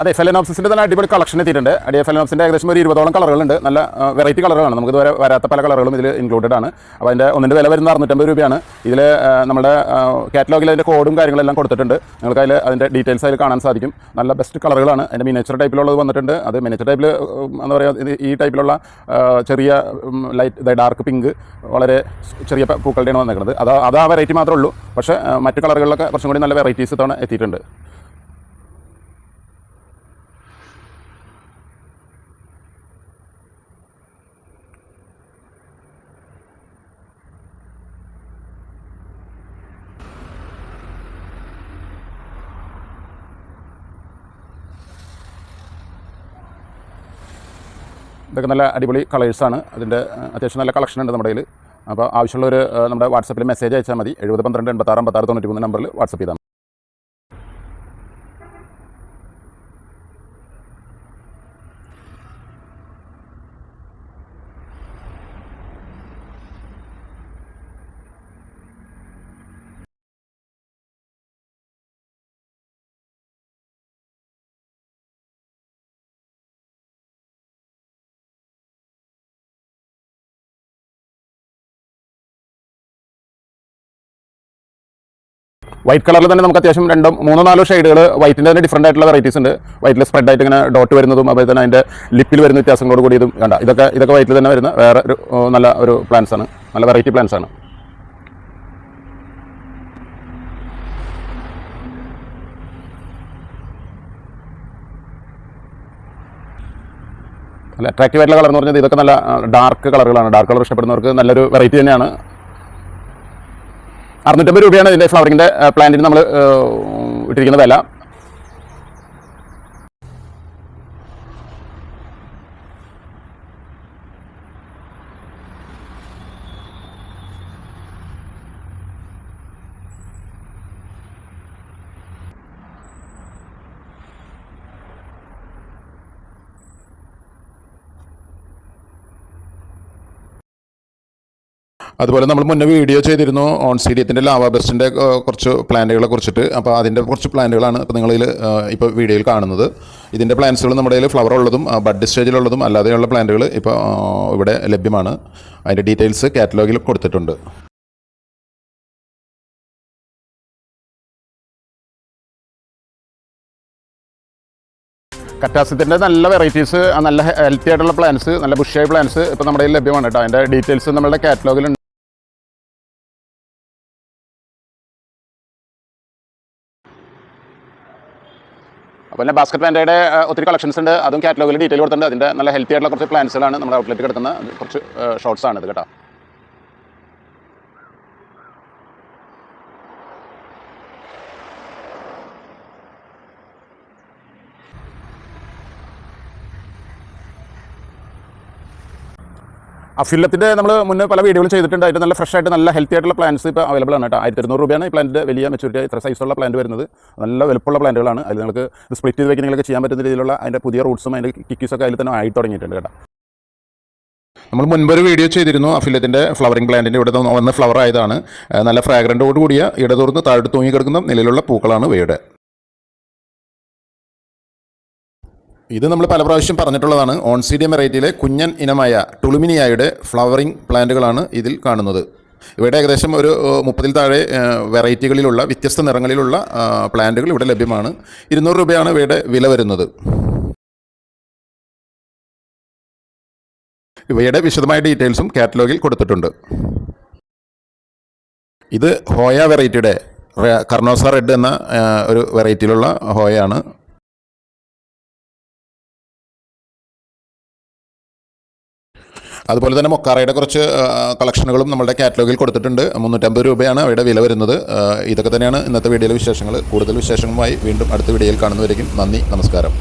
അതെ, ഫെലനോപ്സിൻ്റെ തന്നെ അടിപൊളി കളക്ഷൻ എത്തിയിട്ടുണ്ട്. ഫെലനോപ്സിൻ്റെ ഏകദേശം ഒരു 20ഓളം കളറുകളുണ്ട്. നല്ല വെറൈറ്റി കളറുകളാണ്. നമുക്ക് ഇതുവരെ വരാത്ത പല കളറുകളും ഇതിൽ ഇൻക്ലൂഡഡ് ആണ്. അപ്പോൾ അതിൻ്റെ ഒന്നിൻ്റെ വില വരുന്നത് 650 രൂപയാണ്. ഇതിൽ നമ്മുടെ കാറ്റലോഗിൽ അതിൻ്റെ കോഡും കാര്യങ്ങളെല്ലാം കൊടുത്തിട്ടുണ്ട്. നിങ്ങൾക്ക് അതിൻ്റെ ഡീറ്റെയിൽസ് അതിൽ കാണാൻ സാധിക്കും. നല്ല ബെസ്റ്റ് കളറുകളാണ്. അതിൻ്റെ മിനിയേച്ചർ ടൈപ്പിലുള്ളത് വന്നിട്ടുണ്ട്. അത് മിനിയേച്ചർ ടൈപ്പിൽ എന്താ പറയുക, ഈ ടൈപ്പിലുള്ള ചെറിയ ലൈറ്റ് ഡാർക്ക് പിങ്ക് വളരെ ചെറിയ പൂക്കളുടെയാണ് വന്നിരിക്കുന്നത്. അത് ആ വെറൈറ്റി മാത്രമേ ഉള്ളൂ. പക്ഷേ മറ്റ് കളറുകളിലൊക്കെ കുറച്ചും കൂടി നല്ല വെറൈറ്റീസ് തവണ എത്തിയിട്ടുണ്ട്. ഇതൊക്കെ നല്ല അടിപൊളി കളേഴ്സാണ്. അതിൻ്റെ അത്യാവശ്യം നല്ല കളക്ഷൻ ഉണ്ട് നമ്മുടെ കയ്യിൽ. അപ്പോൾ ആവശ്യമുള്ളവർ നമ്മുടെ വാട്സപ്പിൽ മെസ്സേജ് അയച്ചാൽ മതി. 70 12 86 56 93 നമ്പറിൽ വാട്സപ്പ് ചെയ്താൽ മതി. വൈറ്റ് കളറിൽ തന്നെ നമുക്ക് അത്യാവശ്യം 2 3 4 ഷെയ്ഡുകൾ വൈറ്റിൻ്റെ തന്നെ ഡിഫറൻ്റ് ആയിട്ടുള്ള വെറൈറ്റീസ് ഉണ്ട്. വൈറ്റിൽ സ്പ്രെഡ് ആയിട്ട് ഇങ്ങനെ ഡോട്ട് വരുന്നതും അതുപോലെ തന്നെ അതിൻ്റെ ലിപ്പിൽ വരുന്ന വ്യത്യാസങ്ങളോട് കൂടി ഇതും വേണ്ട. ഇതൊക്കെ വൈറ്റിൽ തന്നെ വരുന്ന വേറെ ഒരു നല്ല ഒരു പ്ലാന്റ്സ് ആണ്. നല്ല വെറൈറ്റി പ്ലാന്റ്സ് ആണ്. നല്ല അട്രാക്റ്റീവ് ആയിട്ടുള്ള കളർ എന്ന് പറഞ്ഞത് ഇതൊക്കെ നല്ല ഡാർക്ക് കളറുകളാണ്. ഡാർക്ക് കളർ ഇഷ്ടപ്പെടുന്നവർക്ക് നല്ലൊരു വെറൈറ്റി തന്നെയാണ്. 650 രൂപയാണ് ഇതിൻ്റെ ഫ്ലവറിങ്ങിൻ്റെ പ്ലാന്റിന് നമ്മൾ ഇട്ടിരിക്കുന്ന വില. അതുപോലെ നമ്മൾ മുന്നേ വീഡിയോ ചെയ്തിരുന്നു ഓൺസീഡിയത്തിൻ്റെ ലാവാ ബെസ്റ്റിൻ്റെ കുറച്ച് പ്ലാന്റുകളെ കുറിച്ചിട്ട്. അപ്പോൾ അതിൻ്റെ കുറച്ച് പ്ലാന്റുകളാണ് ഇപ്പോൾ നിങ്ങളിൽ ഇപ്പോൾ വീഡിയോയിൽ കാണുന്നത്. ഇതിൻ്റെ പ്ലാന്റ്സുകൾ നമ്മുടെ കയ്യിൽ ഫ്ലവർ ഉള്ളതും ബഡ് സ്റ്റേജിലുള്ളതും അല്ലാതെയുള്ള പ്ലാന്റുകൾ ഇപ്പോൾ ഇവിടെ ലഭ്യമാണ്. അതിൻ്റെ ഡീറ്റെയിൽസ് കാറ്റലോഗിൽ കൊടുത്തിട്ടുണ്ട്. കറ്റാസത്തിൻ്റെ നല്ല വെറൈറ്റീസ്, നല്ല ഹെൽത്തി ആയിട്ടുള്ള പ്ലാന്റ്സ്, നല്ല ബുഷിയായ പ്ലാന്റ്സ് ഇപ്പോൾ നമ്മുടെ കയ്യിൽ ലഭ്യമാണ് കേട്ടോ. അതിൻ്റെ ഡീറ്റെയിൽസ് നമ്മുടെ കാറ്റലോഗിലുണ്ട്. അപ്പോൾ തന്നെ ബാസ്ക്കറ്റ് പ്ലാന്റയുടെ ഒത്തിരി കളക്ഷൻസ് ഉണ്ട്. അതും കാറ്റലോഗിൽ ഡീറ്റെയിൽ കൊടുത്തിട്ടുണ്ട്. അതിൻ്റെ നല്ല ഹെൽത്തി ആയിട്ടുള്ള കുറച്ച് പ്ലാന്റ്സുകളാണ് നമ്മുടെ ഔട്ട്ലെറ്റ് കിടക്കുന്ന കുറച്ച് ഷോർട്സ് ആണ് ഇത് കേട്ടോ. അഫില്ലത്തിൻ്റെ നമ്മൾ മുന്നേ പല വീഡിയോകൾ ചെയ്തിട്ടുണ്ട്. അതിൻ്റെ നല്ല ഫ്രഷ് ആയിട്ട് നല്ല ഹെൽത്തി ആയിട്ടുള്ള പ്ലാന്റ്സ് ഇപ്പോൾ അവൈലബിൾ ആണ് കേട്ടോ. 1200 രൂപയാണ് ഈ പ്ലാന്റിൻ്റെ വലിയ മെച്ചൂരിറ്റി ഇത്ര സൈസുള്ള പ്ലാന്റ് വരുന്നത്. നല്ല വലുപ്പമുള്ള പ്ലാന്റുകളാണ്. അതിൽ നിങ്ങൾക്ക് സ്പ്ലിറ്റ് ചെയ്ത് വെക്കുന്നതൊക്കെ ചെയ്യാൻ പറ്റുന്ന രീതിയിലുള്ള അതിൻ്റെ പുതിയ റൂട്ട്സും അതിൻ്റെ കിക്കീസൊക്കെ അതിൽ തന്നെ ആയി തുടങ്ങിയിട്ടുണ്ട് കേട്ടോ. നമ്മൾ മുൻപൊരു വീഡിയോ ചെയ്തിരുന്നു അഫില്ലത്തിൻ്റെ ഫ്ലവറിംഗ് പ്ലാന്റിൻ്റെ ഇവിടെ വന്ന് ഫ്ലവർ ആയതാണ്. നല്ല ഫ്രാഗ്രൻ്റോട് കൂടിയ ഇടതൂർന്ന് താഴോട്ട് തൂങ്ങിക്കിടക്കുന്ന നിലയിലുള്ള പൂക്കളാണ് ഇവയുടെ. ഇത് നമ്മൾ പല പ്രാവശ്യം പറഞ്ഞിട്ടുള്ളതാണ്. ഓൺസീഡിയം വെറൈറ്റിയിലെ കുഞ്ഞൻ ഇനമായ ടുളുമിനിയായുടെ ഫ്ലവറിംഗ് പ്ലാന്റുകളാണ് ഇതിൽ കാണുന്നത്. ഇവിടെ ഏകദേശം ഒരു 30-ൽ താഴെ വെറൈറ്റികളിലുള്ള വ്യത്യസ്ത നിറങ്ങളിലുള്ള പ്ലാന്റുകൾ ഇവിടെ ലഭ്യമാണ്. 200 രൂപയാണ് ഇവയുടെ വില വരുന്നത്. ഇവയുടെ വിശദമായ ഡീറ്റെയിൽസും കാറ്റലോഗിൽ കൊടുത്തിട്ടുണ്ട്. ഇത് ഹോയ വെറൈറ്റിയുടെ കർണോസ റെഡ് എന്ന ഒരു വെറൈറ്റിയിലുള്ള ഹോയാണ്. അതുപോലെ തന്നെ മൊക്കാറയുടെ കുറച്ച് കളക്ഷനുകളും നമ്മുടെ കാറ്റലോഗിൽ കൊടുത്തിട്ടുണ്ട്. 350 രൂപയാണ് അവയുടെ വില വരുന്നത്. ഇതൊക്കെ തന്നെയാണ് ഇന്നത്തെ വീഡിയോയിലെ വിശേഷങ്ങൾ. കൂടുതൽ വിശേഷങ്ങളുമായി വീണ്ടും അടുത്ത വീഡിയോയിൽ കാണുന്നവരേക്കും നന്ദി, നമസ്കാരം.